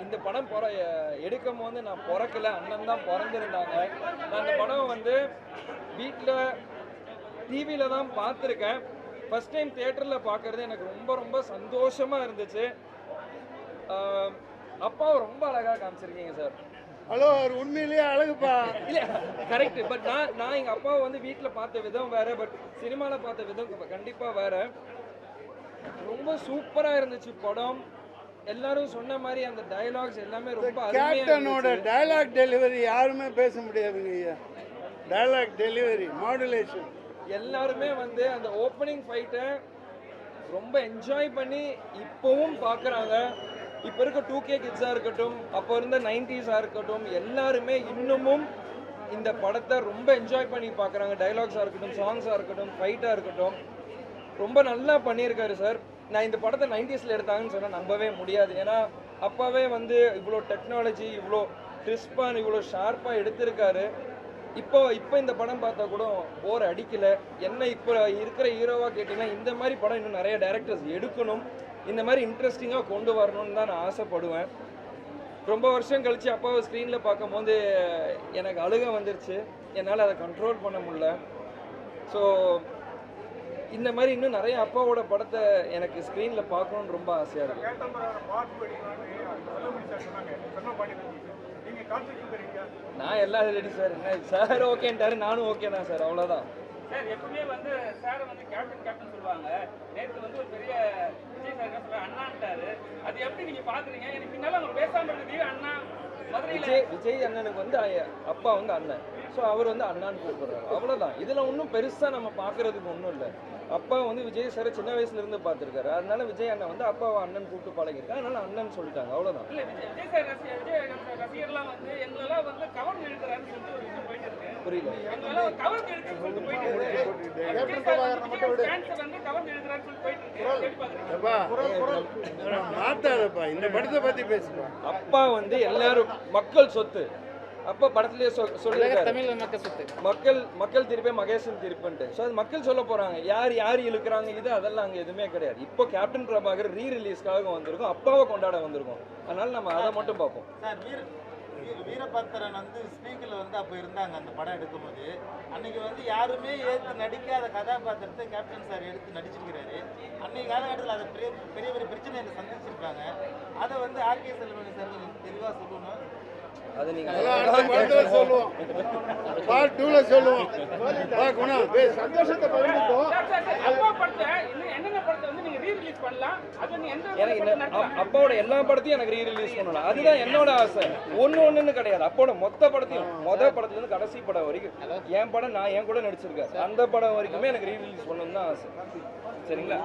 இந்த படம் எடுக்கும் போது நான் பிறக்கல, அண்ணன் தான் பிறந்திருந்தாங்க. நான் இந்த படம் வந்து வீட்டில் டிவியில் தான் பார்த்துருக்கேன். ஃபஸ்ட் டைம் தியேட்டரில் பார்க்குறது எனக்கு ரொம்ப ரொம்ப சந்தோஷமாக இருந்துச்சு. அப்பாவை ரொம்ப அழகாக காமிச்சிருக்கீங்க சார். ஹலோ, அவர் உண்மையிலேயே அழகுப்பா. இல்லை, கரெக்டு. பட் நான் எங்கள் அப்பாவை வந்து வீட்டில் பார்த்த விதம் வேறு, பட் சினிமாவில் பார்த்த விதம் கண்டிப்பாக வேறு. ரொம்ப சூப்பராக இருந்துச்சு படம். எல்லாரும் சொன்ன மாதிரி அந்த டயலாக்ஸ் எல்லாமே ரொம்ப கேப்டனோட டயலாக் டெலிவரி யாருமே பேச முடியாதுங்க ஐயா. டயலாக் டெலிவரி, மாடுலேஷன் எல்லாருமே வந்து அந்த ஓப்பனிங் ஃபைட்டை ரொம்ப என்ஜாய் பண்ணி இப்போவும் பார்க்குறாங்க. இப்போ இருக்க 2K கிட்ஸாக இருக்கட்டும், அப்போ இருந்த 90s இருக்கட்டும், எல்லாருமே இன்னமும் இந்த படத்தை ரொம்ப என்ஜாய் பண்ணி பார்க்குறாங்க. டைலாக்ஸாக இருக்கட்டும், சாங்ஸாக இருக்கட்டும், ஃபைட்டாக இருக்கட்டும், ரொம்ப நல்லா பண்ணியிருக்காரு சார். நான் இந்த படத்தை 90s எடுத்தாங்கன்னு சொன்னால் நம்பவே முடியாது. ஏன்னா அப்பாவே வந்து இவ்வளோ டெக்னாலஜி, இவ்வளோ கிறிஸ்பான், இவ்வளோ ஷார்ப்பாக எடுத்திருக்காரு. இப்போ இந்த படம் பார்த்தா கூட போர் அடிக்கலை. என்ன இப்போ இருக்கிற ஹீரோவாக கேட்டிங்கன்னா இந்த மாதிரி படம் இன்னும் நிறைய டைரக்டர்ஸ் எடுக்கணும், இந்த மாதிரி இன்ட்ரெஸ்டிங்காக கொண்டு வரணும்னு தான் நான் ஆசைப்படுவேன். ரொம்ப வருஷம் கழித்து அப்பாவை ஸ்க்ரீனில் பார்க்கும்போது எனக்கு அழுகை வந்துருச்சு. என்னால் அதை கண்ட்ரோல் பண்ண முடியல. ஸோ இந்த மாதிரி இன்னும் நிறைய அப்பாவோட படத்தை எனக்கு ஸ்க்ரீனில் பார்க்கணுன்னு ரொம்ப ஆசையாக இருக்குது. நான் எல்லாம் ரெடி சார். என்ன சார் ஓகேன்ட்டாரு, நானும் ஓகே தான் சார், அவ்வளோதான் சார். எப்பவுமே வந்து சார் வந்து கேப்டன் சொல்லுவாங்க. நேற்று வந்து ஒரு பெரிய விஜய் சார் என்ன சொல்ல அண்ணான்ட்டாரு. அது எப்படி நீங்க பாக்குறீங்க? எனக்கு பின்னால அவங்க பேசாம இருந்தது அண்ணா விஜய் அண்ணனுக்கு வந்து அப்பா வந்து அண்ணன், ஸோ அவர் வந்து அண்ணான்னு கூப்பிடுறாரு, அவ்வளோதான். இதில் ஒன்றும் பெருசாக நம்ம பார்க்குறதுக்கு ஒன்றும் இல்லை. அப்பா வந்து விஜய் சார் சின்ன வயசுலேருந்து பார்த்துருக்காரு, அதனால விஜய் அண்ணன் வந்து அப்பாவை அண்ணன் கூப்பிட்டு பழகிருக்காரு, அதனால அண்ணன் சொல்லிட்டாங்க, அவ்வளோதான். இல்லை, விஜய் சார் ரசிகர்லாம் வந்து எங்களெல்லாம் வந்து கவர் எழுதுறாருன்னு சொல்லிட்டு ஒரு விஷயம் போயிட்டு இருக்கு. புரியல. எங்களெல்லாம் கவர் எழுதுன்னு சொல்லிட்டு போயிட்டு இருக்கு. இந்த படத்தை பத்தி பேசுப்பா. அப்பா வந்து எல்லாரும் மக்கள் சொத்து. அப்போ படத்துலேயே சொல்லியிருக்காரு, மக்கள் திருப்பி மகேசன் திருப்புன்ட்டு. ஸோ அது மக்கள் சொல்ல போகிறாங்க, யார் இழுக்கிறாங்க இது அதெல்லாம் அங்கே எதுவுமே கிடையாது. இப்போ கேப்டன் பிரபாகர் ரீரிலீஸ்க்காக வந்திருக்கோம், அப்பாவை கொண்டாட வந்திருக்கோம், அதனால நம்ம அதை மட்டும் பார்ப்போம். வீரபத்திரன் வந்து ஸ்பீக்கரில் வந்து அப்போ இருந்தாங்க அந்த படம் எடுக்கும்போது. அன்னைக்கு வந்து யாருமே ஏற்று நடிக்காத கதாபாத்திரத்தை கேப்டன் சார் எடுத்து நடிச்சிருக்கிறாரு. அன்னைக்கு காலகட்டத்தில் அதை பெரிய பெரிய பிரச்சனைகளை சந்திச்சிருக்காங்க. அதை வந்து ஆர்கே செல்வமணி சார் தெளிவாக சொல்லணும். அது நீங்க சொல்லுவோம், பார்ட் 2ல சொல்லுவோம். சந்தோஷத்தை பகிர்ந்துட்டோம். அப்பாவோட எல்லா படத்தையும் எனக்கு ரீரிலீஸ் பண்ணணும், அதுதான் என்னோட ஆசை. ஒன்னு கிடையாது, அப்போட மொத்த படத்தையும் மொதல் படத்துல இருந்து கடைசி படம் வரைக்கும் என் படம் நான் என் கூட நடிச்சிருக்கேன், அந்த படம் வரைக்குமே எனக்கு ரீரிலீஸ் பண்ணணும் தான் ஆசை. சரிங்களா?